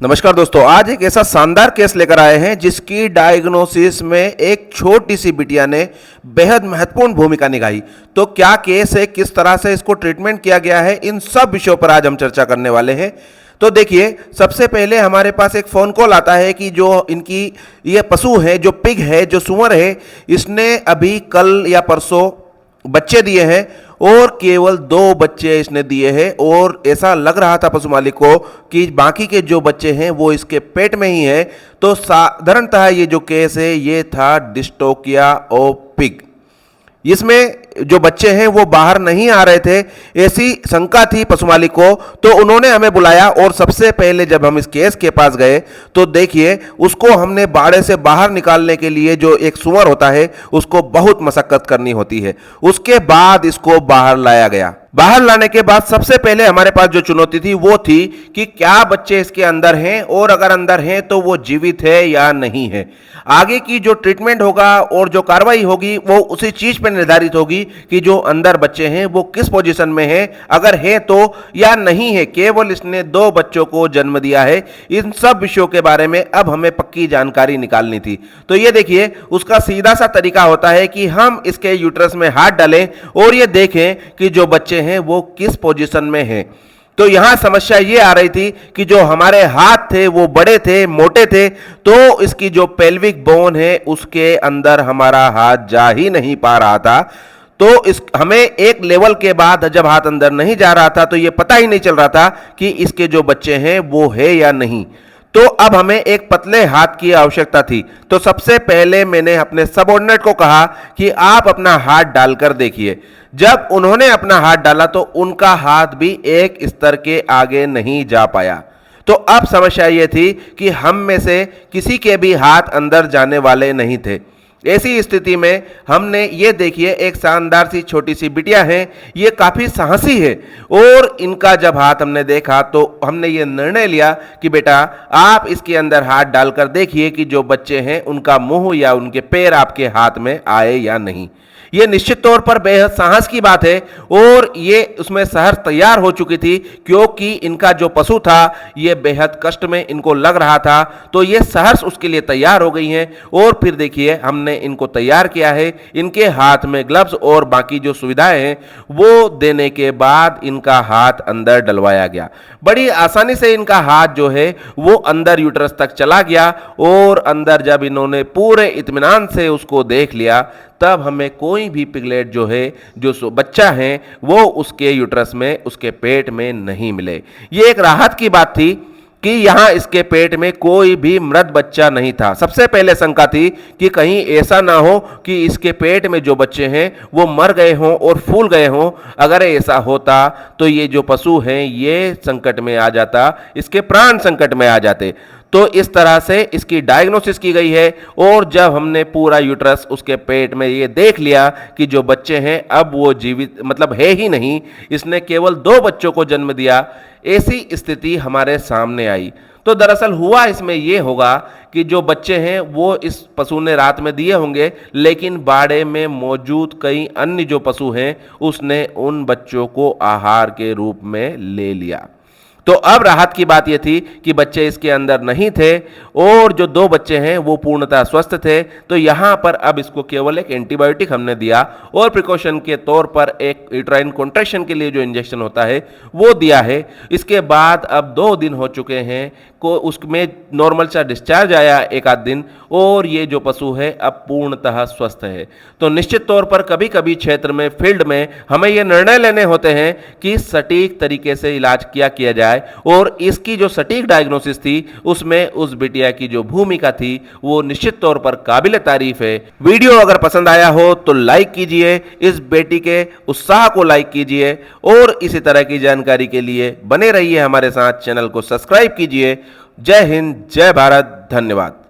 नमस्कार दोस्तों, आज एक ऐसा शानदार केस लेकर आए हैं जिसकी डायग्नोसिस में एक छोटी सी बिटिया ने बेहद महत्वपूर्ण भूमिका निभाई। तो क्या केस है, किस तरह से इसको ट्रीटमेंट किया गया है, इन सब विषयों पर आज हम चर्चा करने वाले हैं। तो देखिए, सबसे पहले हमारे पास एक फ़ोन कॉल आता है कि जो इनकी ये पशु है, जो पिग है, जो सूअर है, इसने अभी कल या परसों बच्चे दिए हैं और केवल 2 बच्चे इसने दिए हैं। और ऐसा लग रहा था पशु मालिक को कि बाकी के जो बच्चे हैं वो इसके पेट में ही हैं। तो साधारणतः ये जो केस है ये था डिस्टोकिया ऑफ पिग। इसमें जो बच्चे हैं वो बाहर नहीं आ रहे थे, ऐसी शंका थी पशु मालिक को। तो उन्होंने हमें बुलाया और सबसे पहले जब हम इस केस के पास गए तो देखिए, उसको हमने बाड़े से बाहर निकालने के लिए, जो एक सूअर होता है उसको बहुत मशक्कत करनी होती है, उसके बाद इसको बाहर लाया गया। बाहर लाने के बाद सबसे पहले हमारे पास जो चुनौती थी वो थी कि क्या बच्चे इसके अंदर हैं, और अगर अंदर हैं तो वो जीवित है या नहीं है। आगे की जो ट्रीटमेंट होगा और जो कार्रवाई होगी वो उसी चीज पर निर्धारित होगी कि जो अंदर बच्चे हैं वो किस पोजीशन में हैं, अगर है तो या नहीं है। केवल इसने 2 बच्चों को जन्म दिया है। इन सब विषयों के बारे में अब हमें पक्की जानकारी निकालनी थी। तो ये देखिए, उसका सीधा सा तरीका होता है कि हम इसके यूट्रस में हाथ डालें और ये देखें कि जो बच्चे हैं वो किस पोजीशन में हैं। तो यहां समस्या ये आ रही थी कि जो हमारे हाथ थे वो बड़े थे, मोटे थे, तो इसकी जो पेल्विक बोन है उसके अंदर हमारा हाथ जा ही नहीं पा रहा था। तो इस हमें एक लेवल के बाद जब हाथ अंदर नहीं जा रहा था तो ये पता ही नहीं चल रहा था कि इसके जो बच्चे हैं वो है या नहीं। तो अब हमें एक पतले हाथ की आवश्यकता थी। तो सबसे पहले मैंने अपने सबऑर्डिनेट को कहा कि आप अपना हाथ डालकर देखिए। जब उन्होंने अपना हाथ डाला तो उनका हाथ भी एक स्तर के आगे नहीं जा पाया। तो अब समस्या यह थी कि हम में से किसी के भी हाथ अंदर जाने वाले नहीं थे। ऐसी स्थिति में हमने ये देखिए, एक शानदार सी छोटी सी बिटिया है, ये काफ़ी साहसी है, और इनका जब हाथ हमने देखा तो हमने ये निर्णय लिया कि बेटा आप इसके अंदर हाथ डालकर देखिए कि जो बच्चे हैं उनका मुंह या उनके पैर आपके हाथ में आए या नहीं। ये निश्चित तौर पर बेहद साहस की बात है, और ये उसमें सहर्ष तैयार हो चुकी थी क्योंकि इनका जो पशु था ये बेहद कष्ट में इनको लग रहा था। तो ये सहर्ष उसके लिए तैयार हो गई हैं। और फिर देखिए, हमने इनको तैयार किया है। इनके हाथ में ग्लव्स और बाकी जो सुविधाएं हैं वो देने के बाद इनका हाथ अंदर डलवाया गया। बड़ी आसानी से इनका हाथ जो है वो अंदर यूट्रस तक चला गया, और अंदर जब इन्होंने पूरे इत्मीनान से उसको देख लिया तब हमें कोई भी पिगलेट जो है, जो बच्चा है, वो उसके यूट्रस में, उसके पेट में नहीं मिले। ये एक राहत की बात थी कि यहाँ इसके पेट में कोई भी मृत बच्चा नहीं था। सबसे पहले शंका थी कि कहीं ऐसा ना हो कि इसके पेट में जो बच्चे हैं वो मर गए हों और फूल गए हों। अगर ऐसा होता तो ये जो पशु हैं ये संकट में आ जाता, इसके प्राण संकट में आ जाते। तो इस तरह से इसकी डायग्नोसिस की गई है, और जब हमने पूरा यूट्रस उसके पेट में ये देख लिया कि जो बच्चे हैं अब वो जीवित मतलब है ही नहीं, इसने केवल 2 बच्चों को जन्म दिया, ऐसी स्थिति हमारे सामने आई। तो दरअसल हुआ इसमें ये होगा कि जो बच्चे हैं वो इस पशु ने रात में दिए होंगे, लेकिन बाड़े में मौजूद कई अन्य जो पशु हैं उसने उन बच्चों को आहार के रूप में ले लिया। तो अब राहत की बात यह थी कि बच्चे इसके अंदर नहीं थे, और जो 2 बच्चे हैं वो पूर्णतः स्वस्थ थे। तो यहाँ पर अब इसको केवल एक एंटीबायोटिक हमने दिया, और प्रिकॉशन के तौर पर एक यूट्राइन कॉन्ट्रैक्शन के लिए जो इंजेक्शन होता है वो दिया है। इसके बाद अब 2 दिन हो चुके हैं को उसमें नॉर्मल सा डिस्चार्ज आया, एक आध दिन, और ये जो पशु है अब पूर्णतः स्वस्थ है। तो निश्चित तौर पर कभी कभी क्षेत्र में, फील्ड में हमें ये निर्णय लेने होते हैं कि सटीक तरीके से इलाज किया जाए, और इसकी जो सटीक डायग्नोसिस थी उसमें उस बिटिया की जो भूमिका थी वो निश्चित तौर पर काबिल तारीफ है। वीडियो अगर पसंद आया हो तो लाइक कीजिए, इस बेटी के उत्साह को लाइक कीजिए, और इसी तरह की जानकारी के लिए बने रहिए हमारे साथ। चैनल को सब्सक्राइब कीजिए। जय हिंद, जय भारत, धन्यवाद।